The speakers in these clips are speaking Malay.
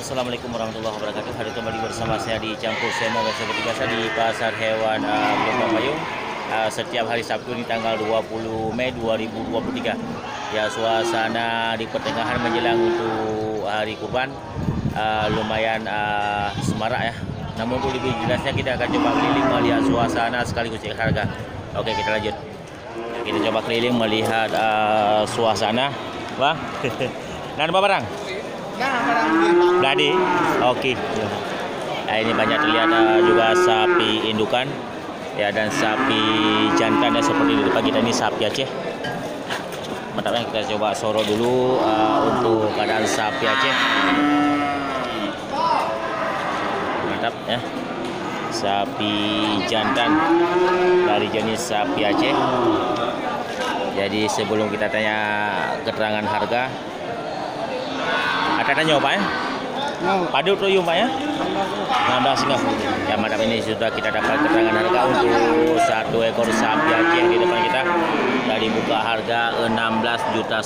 Assalamualaikum warahmatullahi wabarakatuh. Hari kembali bersama saya di Campur Channel seperti biasa di Pasar Hewan Gelembang Bayung. Setiap hari Sabtu ini tanggal 20 Mei 2023. Ya, suasana di pertengahan menjelang untuk hari kurban lumayan semarak ya. Namun untuk lebih jelasnya kita akan coba keliling melihat suasana sekaligus cek harga. Oke, kita lanjut. Kita coba keliling melihat suasana, Bang. Nah, apa barang? Gladi. Oke. Nah, ini banyak terlihat juga sapi indukan ya dan sapi jantan ya, seperti di depan kita ini sapi Aceh. Mantapnya kita coba sorot dulu untuk keadaan sapi Aceh. Mantap ya. Sapi jantan dari jenis sapi Aceh. Jadi sebelum kita tanya keterangan harga, ada tanya Pak ya? Padu tuyung Pak ya? 16,5. Ya, mantap, ini sudah kita dapat keterangan harga untuk satu ekor sapi Aceh di depan kita. Dari buka harga 16,5 juta.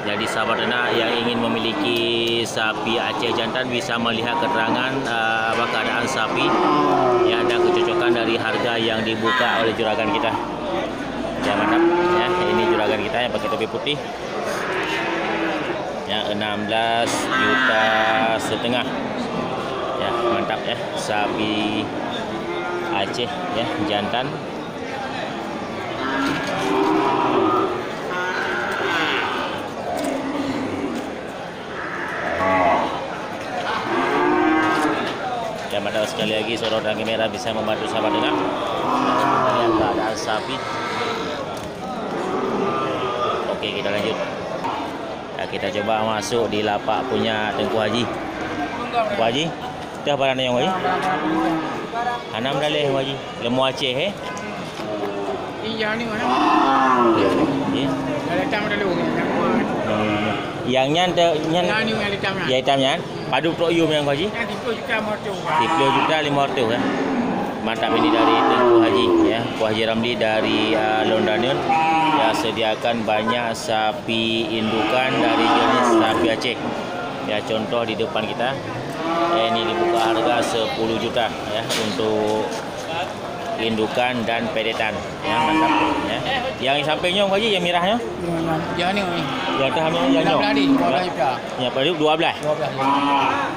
Jadi sahabat ternak yang ingin memiliki sapi Aceh jantan bisa melihat keterangan keadaan sapi ya dan kecocokan dari harga yang dibuka oleh juragan kita. Ya, mantap ya, ini juragan kita yang pakai topi putih. Ya, 16,5 juta. Ya, mantap ya, sapi Aceh ya, jantan. Ya, mantap sekali lagi, sorotan kamera bisa membantu sahabat dengar melihat keadaan sapi. Oke, kita lanjut. Ya, kita coba masuk di lapak punya Tengku Haji. Tengku Haji, dah barang yang Haji? Anam dalih Haji. Lemu Aceh Iya ni mana? Ya. Ada hitam dulu. Yang nyan Ni yang hitam. ya hitamnya. Padu tok yum yang Haji. Yang 30 juta motor. 30 juta 500 ya. Mantap, ini dari Tengku Haji ya. Tengku Haji Ramli dari Londanion. Ya, sediakan banyak sapi indukan dari jenis sapi Aceh. Ya, contoh di depan kita. Ini dibuka harga 10 juta ya untuk indukan dan pedetan. Ya, mantap ya. Yang sampingnya Haji, yang merahnya? Yang ni. Yang atasnya yang nyok. 12 juta. Ya, pada 12. 12.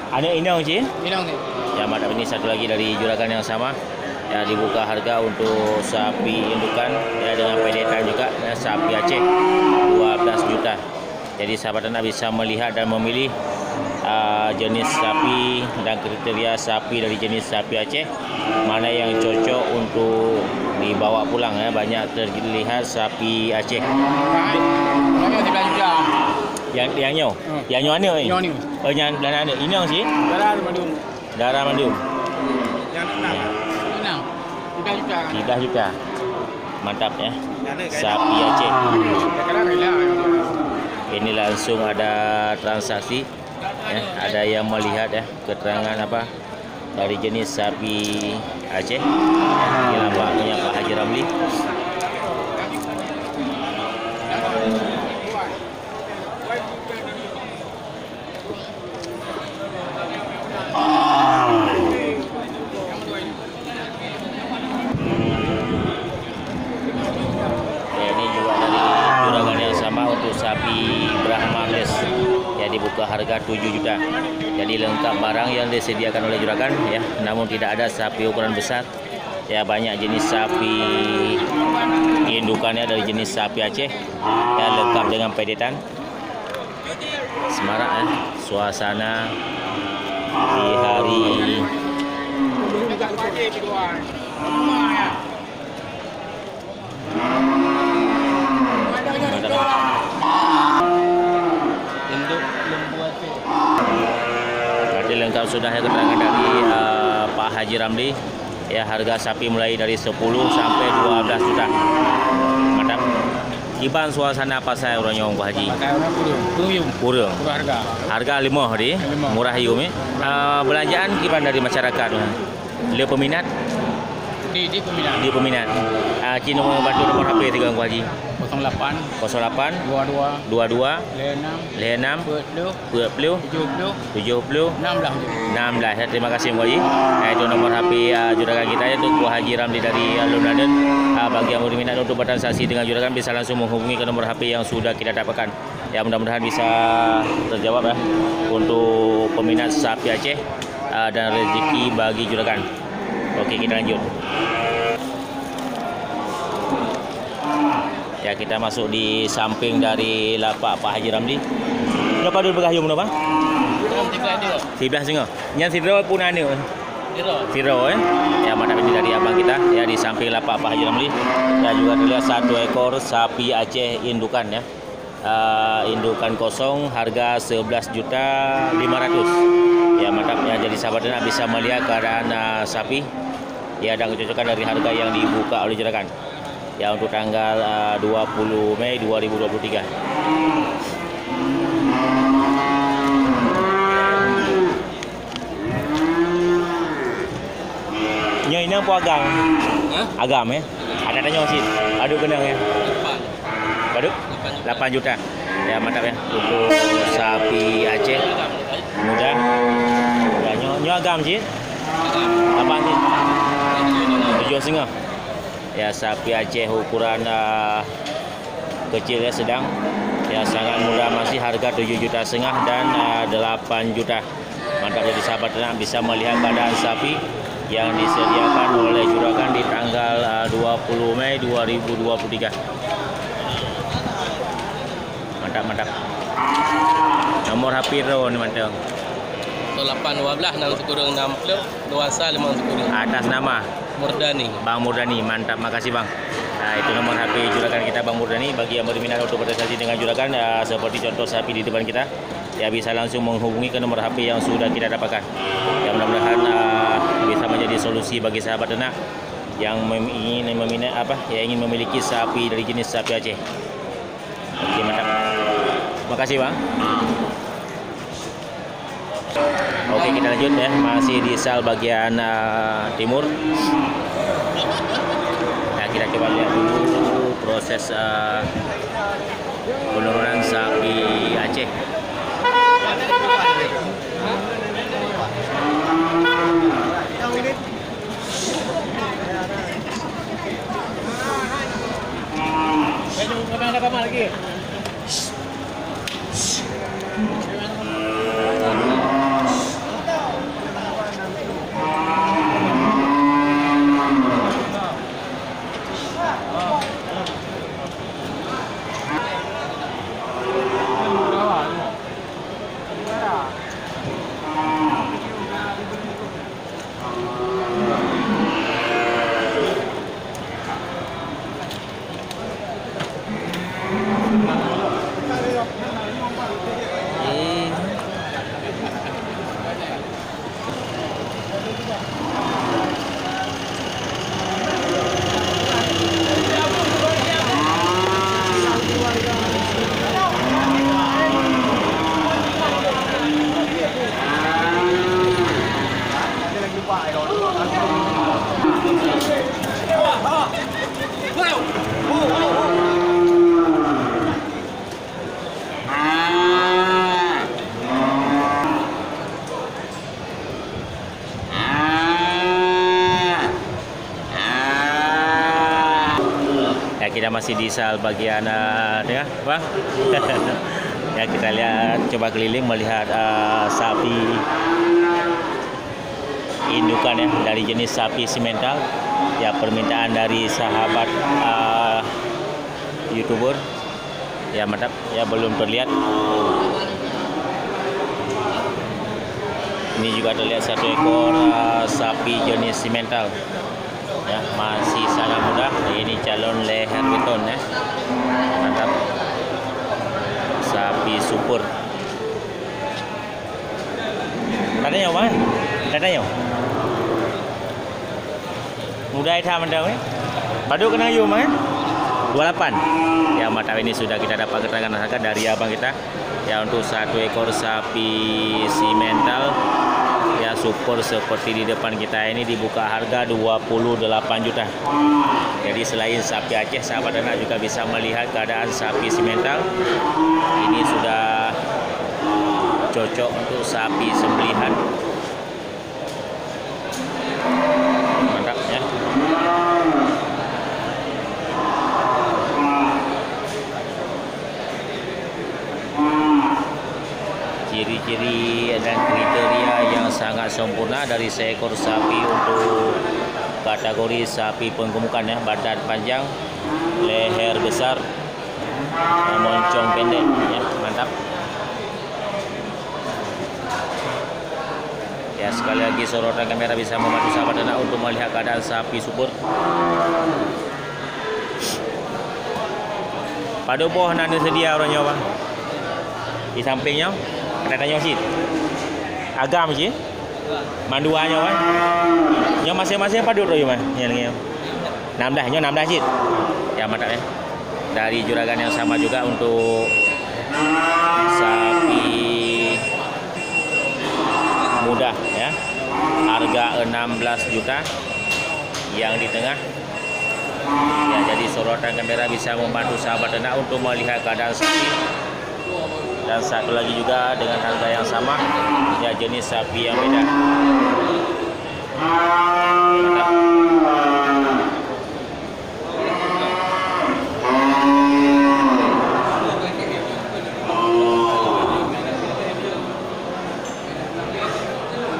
Ada ini Haji? Bilang ni. Ya, mantap, ini satu lagi dari juragan yang sama. Ya, dibuka harga untuk sapi indukan ya dengan pedetan juga ya, sapi Aceh 12 juta. Jadi sahabat ternak bisa melihat dan memilih jenis sapi dan kriteria sapi dari jenis sapi Aceh mana yang cocok untuk dibawa pulang ya. Banyak terlihat sapi Aceh. Yang 13 juta. Yang nyo. Yang nyo mana ni? Yang ni. Oh, yang belakang ada. Ini yang sih? Darah Mandium. Darah Mandium. Yang 6. 13 juta. 13 juta. Mantap ya. Sapi Aceh. Sekarang rela. Ini langsung ada transaksi ya, ada yang melihat ya keterangan apa dari jenis sapi Aceh. Ini nampaknya Pak Haji Ramli. Sapi Brahmanes ya, dibuka harga 7 juta. Jadi lengkap barang yang disediakan oleh juragan ya, namun tidak ada sapi ukuran besar ya. Banyak jenis sapi indukannya dari jenis sapi Aceh ya, lengkap dengan pedetan. Semarak ya suasana di hari berarti lengkap sudah ya keterangan dari Pak Haji Ramli ya. Harga sapi mulai dari 10 sampai 12 juta. Mantap. Kiban suasana pasar orang yang Pak Haji. Kurang. Harga 5 hari. Murah yum. Belanjaan kiban dari masyarakat. Dia peminat. Di peminat. Di peminat. Haji nomor bantu nomor HP tiga Kau Haji. 08 08 22 22 06 40 70 70 16. 16. Terima kasih Kau Haji. Itu nomor HP juragan kita itu Kau Haji Ramli dari London. Bagi yang berminat untuk bertransaksi dengan juragan bisa langsung menghubungi ke nomor HP yang sudah kita dapatkan. Ya mudah-mudahan bisa terjawab ya untuk peminat sapi Aceh dan rezeki bagi juragan. Okey, kita lanjut. Ya, kita masuk di samping dari lapak Pak Haji Ramli. Berapa dulu bergayung berapa? 13 setengah. Yang sidro pun anu. Sidro Ya, mantap ini dari abang kita ya di samping lapak Pak Haji Ramli. Dan juga terlihat satu ekor sapi Aceh indukan ya. Indukan kosong harga 11.500.000. Ya, mantap ya, jadi sahabat nak bisa melihat keadaan sapi ya dan kecocokan dari harga yang dibuka oleh juragan. Ya untuk tanggal 20 Mei 2023. Nya ini apa agam? Agam ya? Ada tanya masih? Aduk kenang ya? Aduk? 8 juta. Ya mantap ya untuk sapi Aceh muda. Ya nyo agam sih? 8 sih? 7,5. Ya sapi Aceh ukuran kecil ya sedang ya sangat mudah masih harga 7,5 juta dan 8 juta. Mantap jadi sahabat ternak bisa melihat keadaan sapi yang disediakan oleh juragan di tanggal 20 Mei 2023. Mantap. Nomor HP ro ni mantap. 0812 6 60 21 5 Atas nama Murdani. Bang Murdani, mantap, makasih Bang. Nah, itu nomor HP juragan kita Bang Murdani. Bagi yang berminat untuk bertransaksi dengan juragan seperti contoh sapi di depan kita, ya bisa langsung menghubungi ke nomor HP yang sudah kita dapatkan. Ya mudah-mudahan bisa menjadi solusi bagi sahabat ternak yang ingin memiliki sapi dari jenis sapi Aceh. Oke, mantap. Makasih Bang. Oke, kita lanjut ya, masih di sel bagian timur. Nah, kita coba lihat dulu proses penurunan sapi Aceh. Ada kamar lagi. Ya, kita masih di sel bagian ya, Bang. Ya, kita lihat, coba keliling melihat sapi indukan ya dari jenis sapi simental. Ya, permintaan dari sahabat YouTuber. Ya, mantap. Ya, belum terlihat. Ini juga terlihat satu ekor sapi jenis simental. Ya, masih sangat mudah. Ini calon leher beton ya. Mantap. Sapi super. Katanya apa? Katanya. Mudah itu mandang ya. Padu kena yum kan? 28. Ya, mantap, ini sudah kita dapat keterangan harga dari abang kita. Ya, untuk satu ekor sapi simental ya super seperti di depan kita ini dibuka harga 28 juta. Jadi selain sapi Aceh, sahabat ternak juga bisa melihat keadaan sapi simental. Ini sudah cocok untuk sapi sembelihan. Mantap ya. Ciri-ciri dan kriteria yang sangat sempurna dari seekor sapi untuk kategori sapi penggemukan ya. Badan panjang, leher besar, moncong pendek ya. Mantap ya. Sekali lagi sorotan kamera bisa membantu sahabat ternak untuk melihat keadaan sapi super. Pada boh nanda sedia orangnya bang di sampingnya. Ada tanya sih. Agam sih. Manduanya kan. Yang masing-masing apa dulu ya, Mas? Yang 16 sih. Ya mantap ya. Dari juragan yang sama juga untuk sapi muda ya. Harga 16 juta. Yang di tengah. Ya, jadi sorotan kamera bisa membantu sahabat ternak untuk melihat keadaan sapi. Dan satu lagi juga dengan harga yang sama ya, jenis sapi yang beda. Mantap.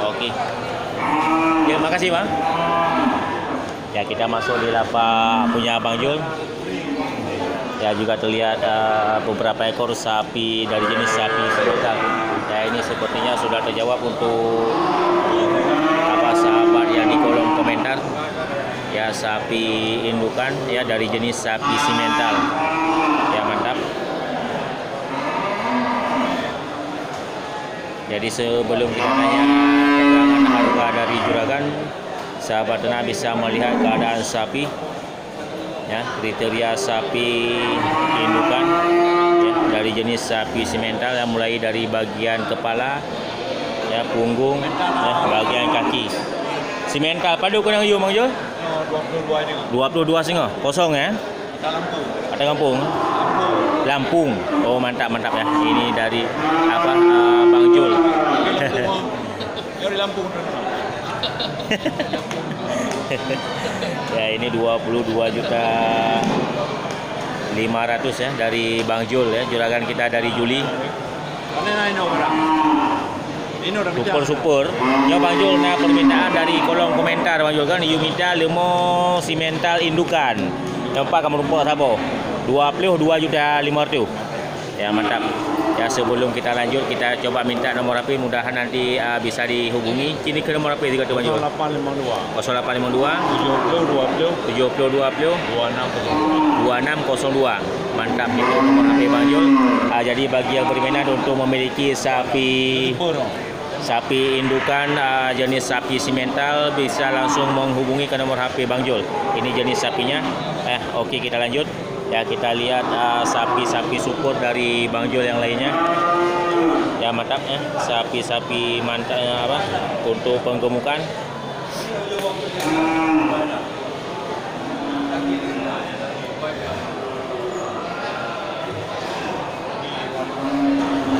Oke. Ya, makasih Bang. Ya, kita masuk di lapak punya Bang Jul. Ya, juga terlihat beberapa ekor sapi dari jenis sapi simental. Ya, ini sepertinya sudah terjawab untuk sahabat yang di kolom komentar. Ya, sapi indukan ya dari jenis sapi simental. Ya, mantap. Jadi sebelum kita tanya keterangan harga dari juragan, sahabat ternak bisa melihat keadaan sapi. Ya, kriteria sapi indukan ya, dari jenis sapi simental yang mulai dari bagian kepala ya, punggung ya, bagian kaki. Simental padu kena you Bang Jul? 22 singa. Kosong ya? Ada Lampung. Lampung. Oh, mantap ya. Ini dari Bang Jul. Dari Lampung. Ya, ini 22 juta 500 ya dari Bang Jul ya, juragan kita dari Juli. Super. Ya Bang Jul, nah permintaan dari kolom komentar Bang Jul kan, you minta lemo simental indukan. Nampak kamu rumput sabo. 22 juta 500. Ya, mantap. Ya, sebelum kita lanjut kita coba minta nomor HP, mudahan nanti bisa dihubungi. Kini ke nomor HP juga tuh Bang Jul. 0852 70 20 2602. Mantap itu nomor HP Bang Jul. Jadi bagi yang berminat untuk memiliki sapi indukan jenis sapi simental bisa langsung menghubungi ke nomor HP Bang Jul. Ini jenis sapinya. Oke, kita lanjut. Ya, kita lihat sapi-sapi super dari Bang Jul yang lainnya. Ya, mantap ya. Sapi-sapi mantap untuk penggemukan.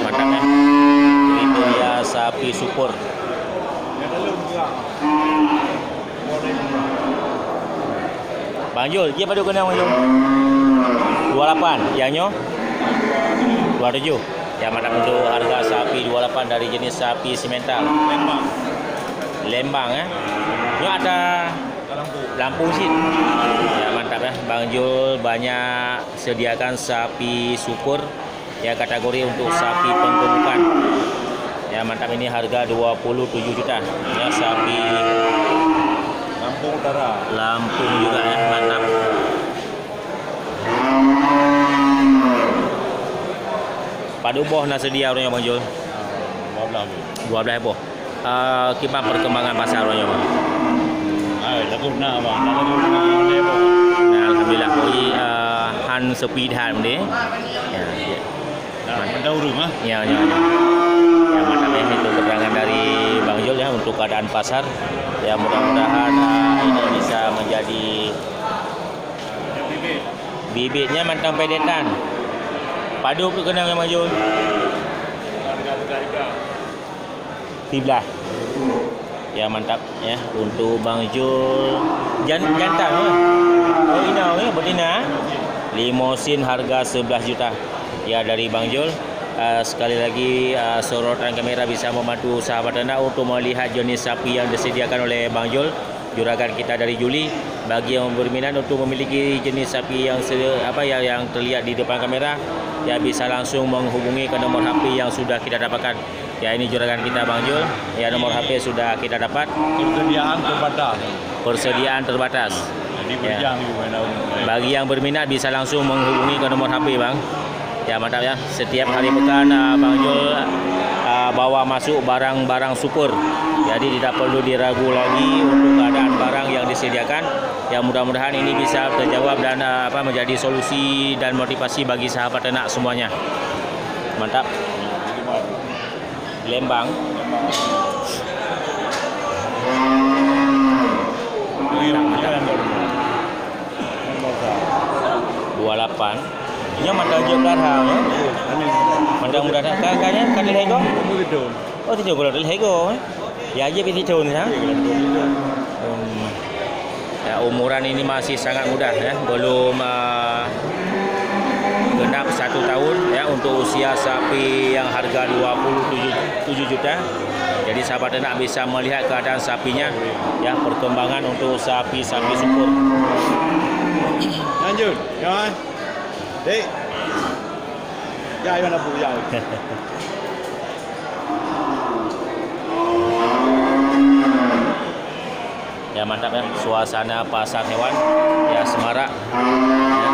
Mantap ya. Kriteria sapi super. Bang Jul, dia pada kena Bang Jul. 28, yang nyo 27. Ya, mantap untuk harga sapi 28 dari jenis sapi simental. Lembang ya. Ini ada Lampung sih. Ya, mantap ya. Bang Jul banyak sediakan sapi super ya, kategori untuk sapi penggemukan. Ya, mantap, ini harga 27 juta. Ya, sapi Lampung Utara. Lampung juga ya, mantap. Padu boh nak sedia orangnya Bang Jul. 12 boh. Kita perkembangan pasar orangnya Bang. Lagu na Bang. Lagu na lebo. Nah, alhamdulillah koi han sepi han deh. Ya. Nah, daurung ah. Ya, mantap ya, itu keterangan dari Bang Jul ya untuk untuk keadaan pasar. Ya mudah-mudahan ini bisa menjadi bibitnya mantang pedetan. Padu tu kena dengan Jul. Tiblah. Ya mantap ya untuk Bang Jul. Jantan oh inau betina. Limosin harga 11 juta. Ya dari Bang Jul. Sekali lagi sorotan kamera bisa membantu sahabat anda untuk melihat jenis sapi yang disediakan oleh Bang Jul, juragan kita dari Juli. Bagi yang berminat untuk memiliki jenis sapi yang yang terlihat di depan kamera, ya bisa langsung menghubungi ke nomor HP yang sudah kita dapatkan. Ya ini juragan kita Bang Jul. Ya nomor HP sudah kita dapat. Persediaan terbatas. Jadi Ya. Bagi yang berminat bisa langsung menghubungi ke nomor HP Bang. Ya mantap ya. Setiap hari pekan Bang Jul bawa masuk barang-barang super. Jadi tidak perlu diragu lagi untuk keadaan barang yang disediakan. Ya mudah-mudahan ini bisa terjawab dan menjadi solusi dan motivasi bagi sahabat ternak semuanya. Mantap. Lembang. 28. Ini mantap je belakang ya. Mantap mudah dah kakaknya kan lego. Oh tidak boleh lego. Ya aja pilih tahun ya. Ya umuran ini masih sangat muda ya. Belum genap 1 tahun ya untuk usia sapi yang harga 27 juta. Jadi sahabat ternak bisa melihat keadaan sapinya ya, perkembangan untuk sapi-sapi super. Lanjut, kawan. Dek. Ya, mana bu ya. Ya mantap ya suasana pasar hewan ya semarak. Ya.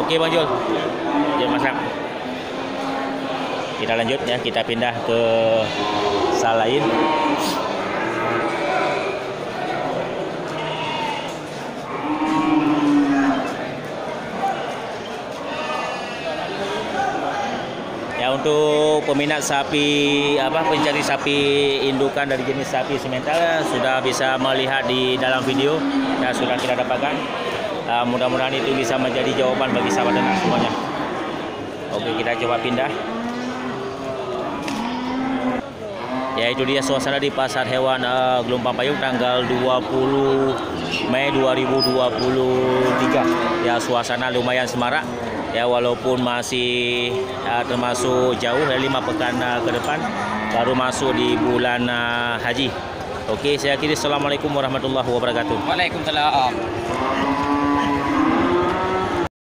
Oke Bang Jul. Ya mantap. Kita lanjut ya, kita pindah ke sal lain. Ya untuk peminat sapi pencari sapi indukan dari jenis sapi simental sudah bisa melihat di dalam video ya, sudah kita dapatkan. Mudah-mudahan itu bisa menjadi jawaban bagi sahabat ternak semuanya. Oke, kita coba pindah. Ya itu dia suasana di pasar hewan Gelombang Payung tanggal 20 Mei 2023. Ya suasana lumayan semarak. Ya walaupun masih termasuk jauh 5 pekan ke depan baru masuk di bulan haji. Okey, saya akhiri. Assalamualaikum warahmatullahi wabarakatuh. Waalaikumsalam.